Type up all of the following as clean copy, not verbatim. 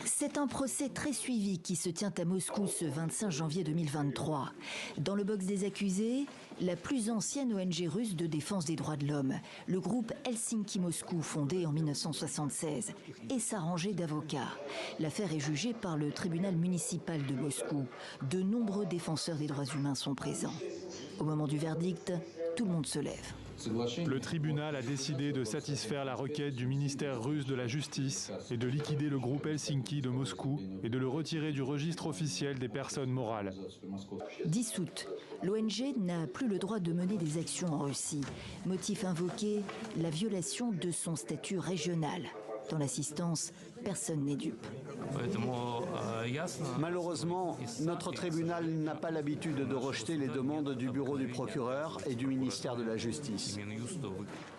C'est un procès très suivi qui se tient à Moscou ce 25 janvier 2023. Dans le box des accusés, la plus ancienne ONG russe de défense des droits de l'homme, le groupe Helsinki Moscou, fondé en 1976, et sa rangée d'avocats. L'affaire est jugée par le tribunal municipal de Moscou. De nombreux défenseurs des droits humains sont présents. Au moment du verdict, tout le monde se lève. Le tribunal a décidé de satisfaire la requête du ministère russe de la Justice et de liquider le groupe Helsinki de Moscou et de le retirer du registre officiel des personnes morales. Dissoute, l'ONG n'a plus le droit de mener des actions en Russie. Motif invoqué, la violation de son statut régional. Dans l'assistance, personne n'est dupe. Malheureusement, notre tribunal n'a pas l'habitude de rejeter les demandes du bureau du procureur et du ministère de la Justice.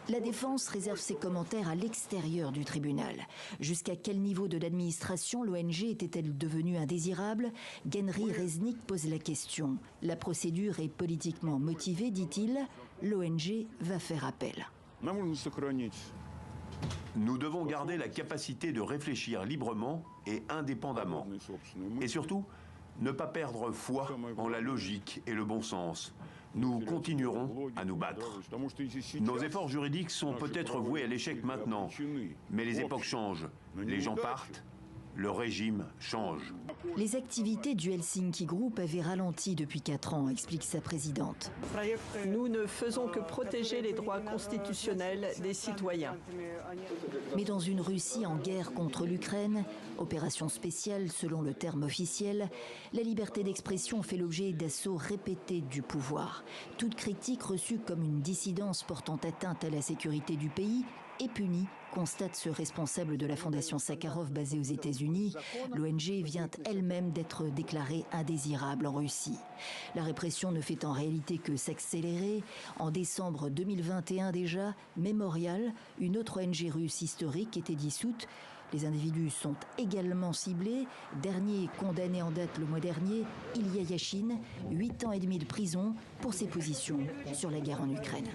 La défense réserve ses commentaires à l'extérieur du tribunal. Jusqu'à quel niveau de l'administration l'ONG était-elle devenue indésirable? Genri Reznik pose la question. La procédure est politiquement motivée, dit-il. L'ONG va faire appel. Nous devons garder la capacité de réfléchir librement et indépendamment. Et surtout, ne pas perdre foi en la logique et le bon sens. Nous continuerons à nous battre. Nos efforts juridiques sont peut-être voués à l'échec maintenant, mais les époques changent, les gens partent, le régime change. Les activités du Helsinki Group avaient ralenti depuis 4 ans, explique sa présidente. Nous ne faisons que protéger les droits constitutionnels des citoyens. Mais dans une Russie en guerre contre l'Ukraine, opération spéciale selon le terme officiel, la liberté d'expression fait l'objet d'assauts répétés du pouvoir. Toute critique reçue comme une dissidence portant atteinte à la sécurité du pays est punie, constate ce responsable de la fondation Sakharov basée aux États-Unis. L'ONG vient elle-même d'être déclarée indésirable en Russie. La répression ne fait en réalité que s'accélérer. En décembre 2021 déjà, Memorial, une autre ONG russe historique, était dissoute. Les individus sont également ciblés. Dernier condamné en date le mois dernier, Ilya Yashin, 8 ans et demi de prison pour ses positions sur la guerre en Ukraine.